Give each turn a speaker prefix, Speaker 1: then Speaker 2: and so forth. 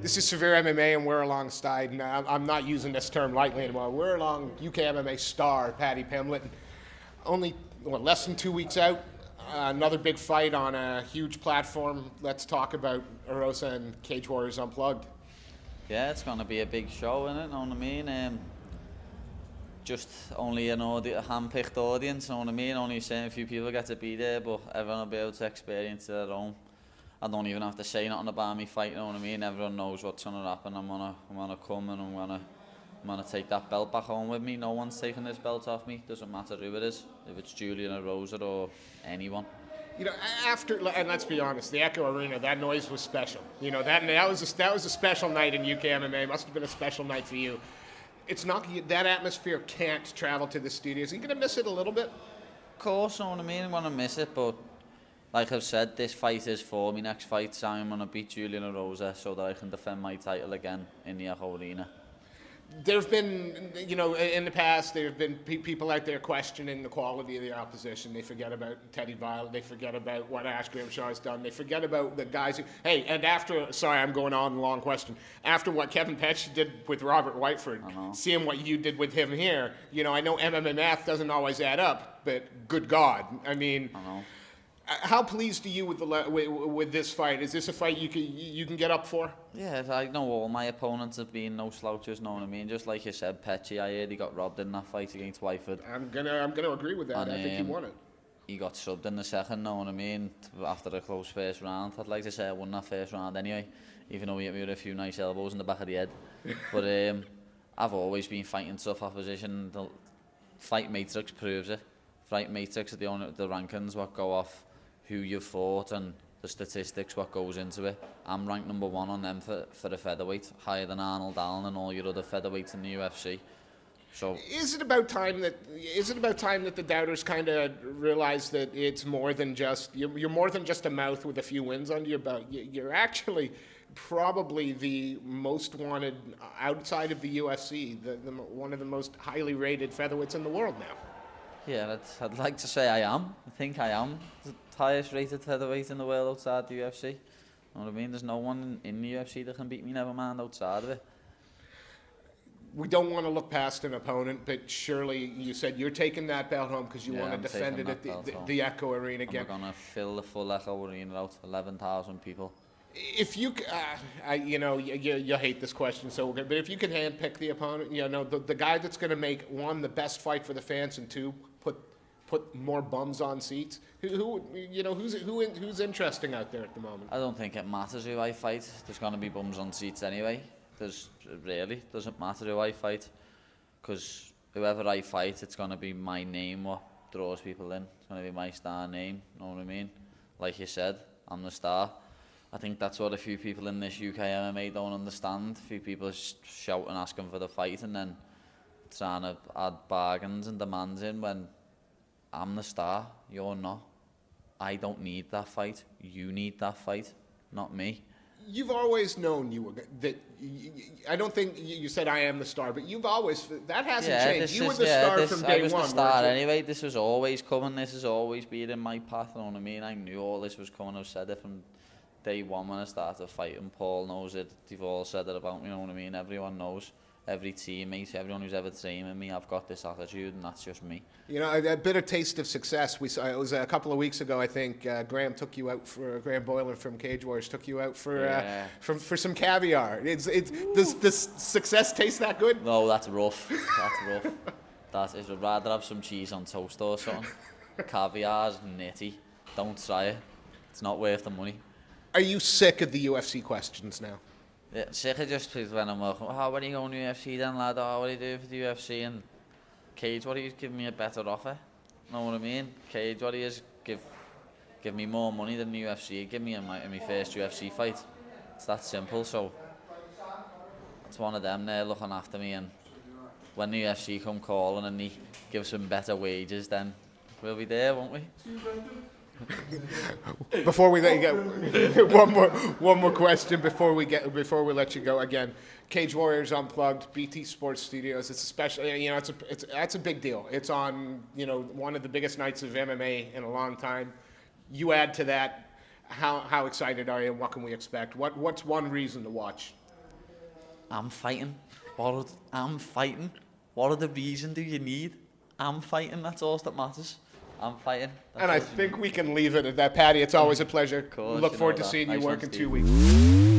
Speaker 1: This is Severe MMA, and we're alongside, and I'm not using this term lightly anymore, we're along UK MMA star Paddy Pimblett. Only less than 2 weeks out, another big fight on a huge platform. Let's talk about Arosa and Cage Warriors Unplugged.
Speaker 2: Yeah, it's going to be a big show, innit? Know what I mean? Just only a hand-picked audience, know what I mean? Only a few people get to be there, but everyone will be able to experience it at home. I don't even have to say nothing about me fight, know what I mean? Everyone knows what's going to happen. I'm gonna come and I'm gonna take that belt back home with me. No one's taking this belt off me. Doesn't matter who it is, if it's Julian Arosa or anyone.
Speaker 1: You know, and let's be honest, the Echo Arena, that noise was special. You know, that was a special night in UK MMA. Must have been a special night for you. It's not that atmosphere can't travel to the studios. Are you gonna miss it a little bit?
Speaker 2: Of course, know what I mean? I'm gonna miss it, but like I've said, this fight is for me. Next fight, so I'm gonna beat Julian Arosa so that I can defend my title again in the Echo Arena.
Speaker 1: There've been, you know, in the past, there have been people out there questioning the quality of the opposition. They forget about Teddy Violet. They forget about what Ash Grimshaw has done. They forget about the guys who, hey, and after, sorry, I'm going on a long question. After what Kevin Petch did with Robert Whiteford, seeing what you did with him here, you know, I know MMA math doesn't always add up, but good God. I mean, how pleased are you with this fight? Is this a fight you can get up for?
Speaker 2: Yeah, I know all my opponents have been no slouches, know what I mean? Just like you said, Petchy, I heard he got robbed in that fight against Whiteford.
Speaker 1: I'm gonna agree with that.
Speaker 2: And,
Speaker 1: I think he won it.
Speaker 2: He got subbed in the second, know what I mean? After a close first round. I'd like to say I won that first round anyway, even though he hit me with a few nice elbows in the back of the head. But I've always been fighting tough opposition. The Fight Matrix proves it. Fight Matrix are the rankings what go off who you've fought and the statistics what goes into it. I'm ranked number 1 on them for the featherweight, higher than Arnold Allen and all your other featherweights in the UFC. So is it about time that the doubters kind of realize that it's more than just you're more than just a mouth with a few wins under your belt? You're actually probably the most wanted outside of the UFC, one of the most highly rated featherweights in the world now. Yeah, I'd like to say I am. I think I am the highest rated featherweight in the world outside the UFC. You know what I mean? There's no one in the UFC that can beat me, never mind outside of it.
Speaker 1: We don't want to look past an opponent, but surely you said you're taking that belt home because you want to defend it at the Echo Arena again.
Speaker 2: And we're going to fill the full Echo Arena out, 11,000 people.
Speaker 1: If you, you know, you hate this question, but if you could handpick the opponent, you know, the guy that's going to make, 1, the best fight for the fans, and 2, put more bums on seats, who's interesting out there at the moment?
Speaker 2: I don't think it matters who I fight. There's going to be bums on seats anyway. Doesn't matter who I fight, because whoever I fight, it's going to be my name what draws people in. It's going to be my star name, know what I mean? Like you said, I'm the star. I think that's what a few people in this UK MMA don't understand. A few people shout and asking for the fight and then trying to add bargains and demands in when I'm the star, you're not. I don't need that fight. You need that fight, not me.
Speaker 1: You've always known I don't think you said I am the star, but you've always, that hasn't changed. You were the star from day one. I was
Speaker 2: the star anyway. This was always coming. This has always been in my path, you know what I mean? I knew all this was coming. I've said it from day one when I started fighting. Paul knows it. They've all said it about me, you know what I mean? Everyone knows. Every teammate, everyone who's ever trained with me, I've got this attitude, and that's just me. You know,
Speaker 1: a bit of taste of success. It was a couple of weeks ago, I think. Graham Boylan from Cage Warriors took you out for some caviar. Does success taste that good?
Speaker 2: No, that's rough. That is. I'd rather have some cheese on toast or something. Caviar's nitty. Don't try it. It's not worth the money.
Speaker 1: Are you sick of the UFC questions now?
Speaker 2: Yeah, sick of just when I'm like, when are you going to UFC then, lad? What are you doing for the UFC? And Cage Warriors give me a better offer. Know what I mean? Cage Warriors give me more money than the UFC. Give me in my first UFC fight. It's that simple. So it's one of them there looking after me. And when the UFC come calling and they give some better wages, then we'll be there, won't we?
Speaker 1: Before we let you go, one more question before we let you go again. Cage Warriors Unplugged, BT Sports Studios. It's especially, you know, that's a big deal. It's on, you know, one of the biggest nights of MMA in a long time. You add to that, how excited are you? And what can we expect? What's one reason to watch?
Speaker 2: I'm fighting. I'm fighting. What are the reason do you need? I'm fighting. That's all that matters. I'm fighting.
Speaker 1: And I think we can leave it at that. Paddy, it's always a pleasure.
Speaker 2: Course,
Speaker 1: Look
Speaker 2: you
Speaker 1: forward
Speaker 2: know
Speaker 1: to
Speaker 2: that.
Speaker 1: seeing you
Speaker 2: Nice
Speaker 1: work
Speaker 2: one,
Speaker 1: in
Speaker 2: Steve.
Speaker 1: 2 weeks.